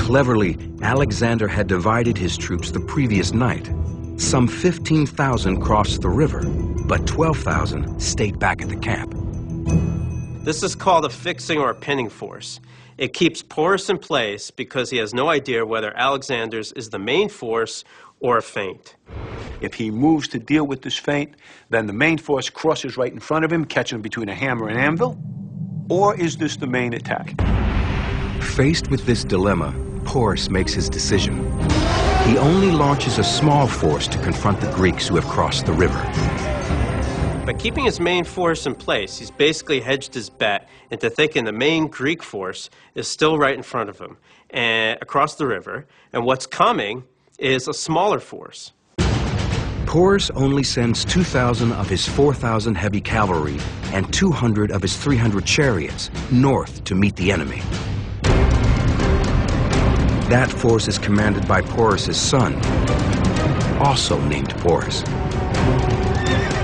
Cleverly, Alexander had divided his troops the previous night. Some 15,000 crossed the river, but 12,000 stayed back at the camp. This is called a fixing or a pinning force. It keeps Porus in place because he has no idea whether Alexander's is the main force or a feint. If he moves to deal with this feint, then the main force crosses right in front of him, catching him between a hammer and anvil. Or is this the main attack? Faced with this dilemma, Porus makes his decision. He only launches a small force to confront the Greeks who have crossed the river. By keeping his main force in place, he's basically hedged his bet into thinking the main Greek force is still right in front of him and across the river, and what's coming is a smaller force. Porus only sends 2,000 of his 4,000 heavy cavalry and 200 of his 300 chariots north to meet the enemy. That force is commanded by Porus's son, also named Porus.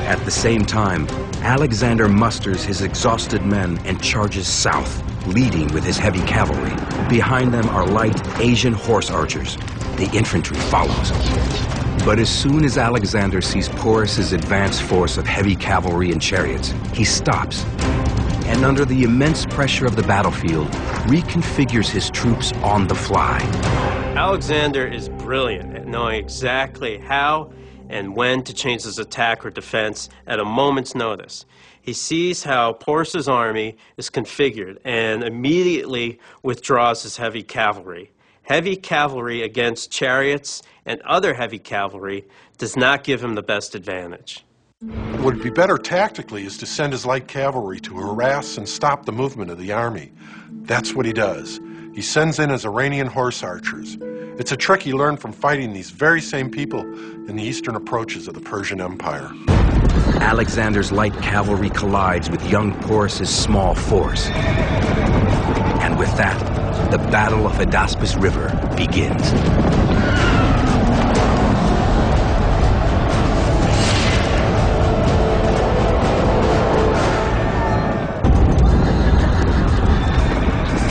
At the same time, Alexander musters his exhausted men and charges south, leading with his heavy cavalry. Behind them are light Asian horse archers. The infantry follows. But as soon as Alexander sees Porus's advanced force of heavy cavalry and chariots, he stops, and under the immense pressure of the battlefield, reconfigures his troops on the fly. Alexander is brilliant at knowing exactly how and when to change his attack or defense at a moment's notice. He sees how Porus's army is configured and immediately withdraws his heavy cavalry. Heavy cavalry against chariots and other heavy cavalry does not give him the best advantage. What would be better tactically is to send his light cavalry to harass and stop the movement of the army. That's what he does. He sends in his Iranian horse archers. It's a trick he learned from fighting these very same people in the eastern approaches of the Persian Empire. Alexander's light cavalry collides with young Porus's small force. And with that, the Battle of Hydaspes River begins.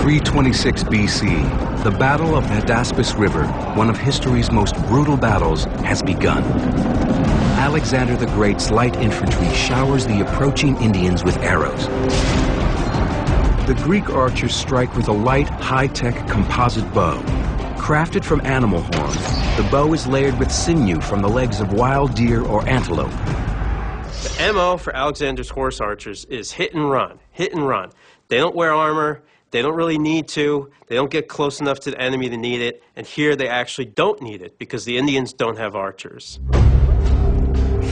(326 BC), the Battle of the Hydaspes River, one of history's most brutal battles, has begun. Alexander the Great's light infantry showers the approaching Indians with arrows. The Greek archers strike with a light, high-tech composite bow. Crafted from animal horns, the bow is layered with sinew from the legs of wild deer or antelope. The MO for Alexander's horse archers is hit and run, hit and run. They don't wear armor. They don't really need to. They don't get close enough to the enemy to need it. And here they actually don't need it because the Indians don't have archers.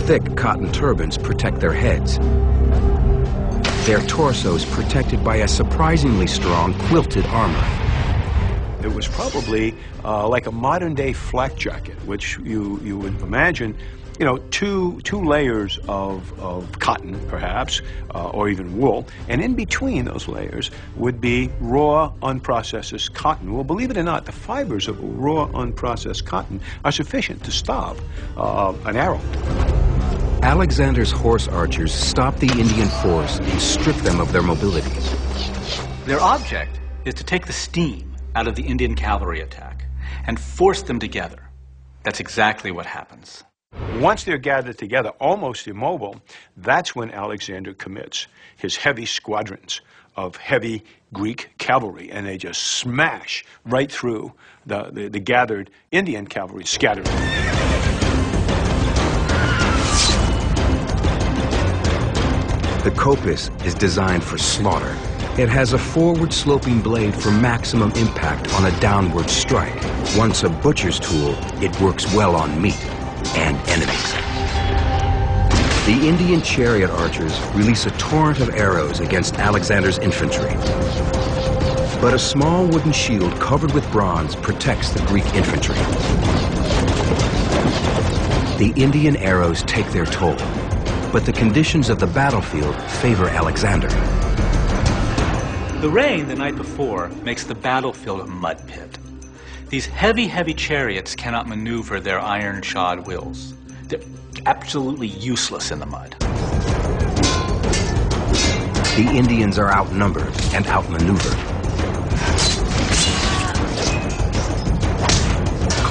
Thick cotton turbans protect their heads. Their torsos protected by a surprisingly strong quilted armor. It was probably like a modern-day flak jacket, which you would imagine, you know, two layers of cotton, perhaps, or even wool, and in between those layers would be raw, unprocessed cotton. Well, believe it or not, the fibers of raw, unprocessed cotton are sufficient to stop an arrow. Alexander's horse archers stop the Indian force and strip them of their mobility. Their object is to take the steam out of the Indian cavalry attack and force them together. That's exactly what happens. Once they're gathered together, almost immobile, that's when Alexander commits his heavy squadrons of heavy Greek cavalry, and they just smash right through the gathered Indian cavalry, scattering. The coppice is designed for slaughter. It has a forward-sloping blade for maximum impact on a downward strike. Once a butcher's tool, it works well on meat and enemies. The Indian chariot archers release a torrent of arrows against Alexander's infantry. But a small wooden shield covered with bronze protects the Greek infantry. The Indian arrows take their toll, but the conditions of the battlefield favor Alexander. The rain the night before makes the battlefield a mud pit. These heavy, heavy chariots cannot maneuver their iron-shod wheels. They're absolutely useless in the mud. The Indians are outnumbered and outmaneuvered.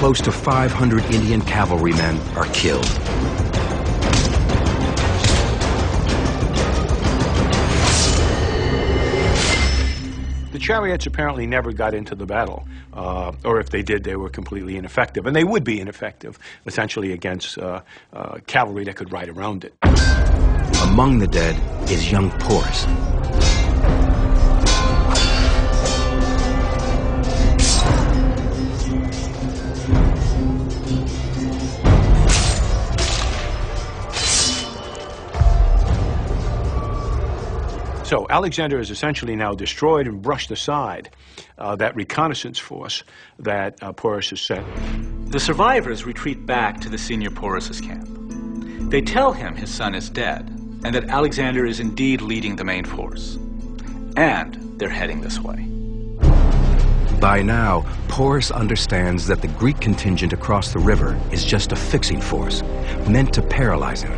close to 500 Indian cavalrymen are killed. The chariots apparently never got into the battle, or if they did, they were completely ineffective. And they would be ineffective, essentially, against cavalry that could ride around it. Among the dead is young Porus. So Alexander has essentially now destroyed and brushed aside that reconnaissance force that Porus has sent. The survivors retreat back to the senior Porus's camp. They tell him his son is dead and that Alexander is indeed leading the main force. And they're heading this way. By now, Porus understands that the Greek contingent across the river is just a fixing force, meant to paralyze him.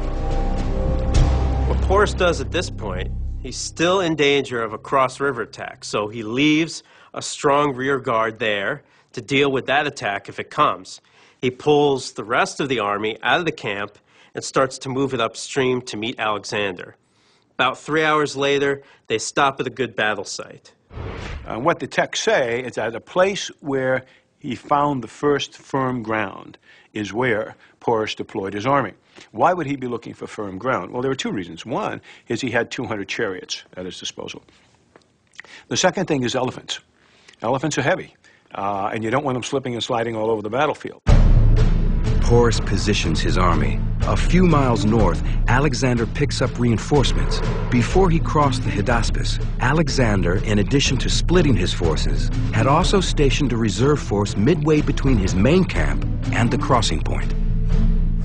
What Porus does at this point, he's still in danger of a cross-river attack, so he leaves a strong rear guard there to deal with that attack if it comes. He pulls the rest of the army out of the camp and starts to move it upstream to meet Alexander. About 3 hours later, they stop at a good battle site. What the texts say is that a place where he found the first firm ground is where Porus deployed his army. Why would he be looking for firm ground? Well, there are two reasons. One is he had 200 chariots at his disposal. The second thing is elephants. Elephants are heavy, and you don't want them slipping and sliding all over the battlefield. Porus positions his army. A few miles north, Alexander picks up reinforcements. Before he crossed the Hydaspes, Alexander, in addition to splitting his forces, had also stationed a reserve force midway between his main camp and the crossing point.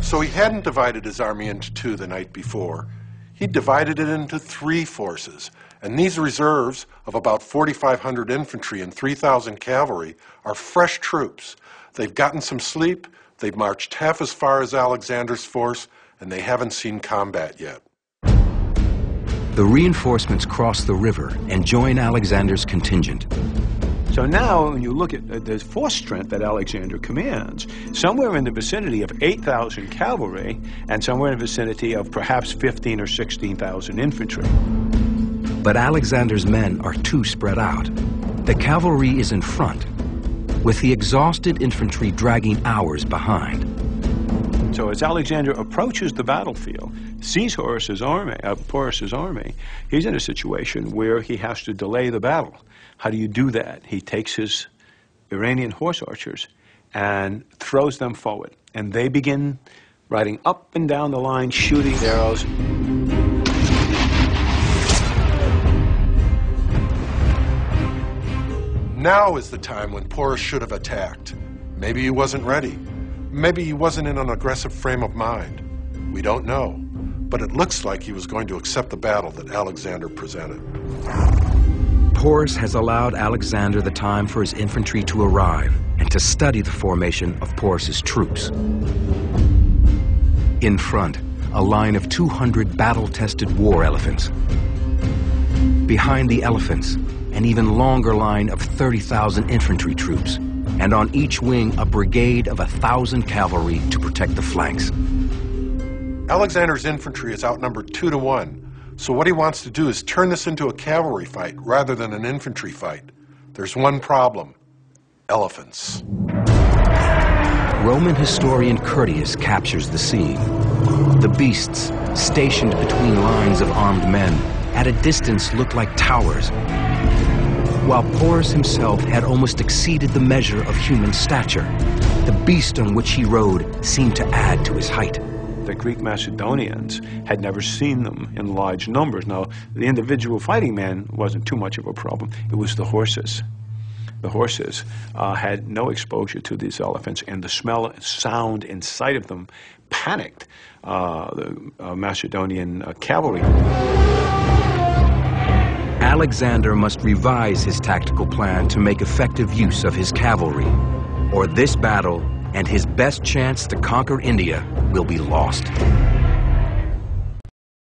So he hadn't divided his army into two the night before. He divided it into three forces. And these reserves of about 4,500 infantry and 3,000 cavalry are fresh troops. They've gotten some sleep, they've marched half as far as Alexander's force, and they haven't seen combat yet. The reinforcements cross the river and join Alexander's contingent. So now, when you look at the force strength that Alexander commands, somewhere in the vicinity of 8,000 cavalry and somewhere in the vicinity of perhaps 15 or 16,000 infantry. But Alexander's men are too spread out. The cavalry is in front, with the exhausted infantry dragging hours behind. So as Alexander approaches the battlefield, sees Porus's army, he's in a situation where he has to delay the battle. How do you do that? He takes his Iranian horse archers and throws them forward. And they begin riding up and down the line, shooting arrows. Now is the time when Porus should have attacked. Maybe he wasn't ready. Maybe he wasn't in an aggressive frame of mind. We don't know. But it looks like he was going to accept the battle that Alexander presented. Porus has allowed Alexander the time for his infantry to arrive and to study the formation of Porus's troops. In front, a line of 200 battle-tested war elephants. Behind the elephants, an even longer line of 30,000 infantry troops, and on each wing a brigade of 1,000 cavalry to protect the flanks. Alexander's infantry is outnumbered 2 to 1. So what he wants to do is turn this into a cavalry fight rather than an infantry fight. There's one problem: elephants. Roman historian Curtius captures the scene. The beasts, stationed between lines of armed men, at a distance looked like towers, while Porus himself had almost exceeded the measure of human stature. The beast on which he rode seemed to add to his height. The Greek Macedonians had never seen them in large numbers. Now, the individual fighting man wasn't too much of a problem. It was the horses. The horses had no exposure to these elephants, and the smell and sound and sight of them panicked the Macedonian cavalry. Alexander must revise his tactical plan to make effective use of his cavalry, or this battle and his best chance to conquer India will be lost.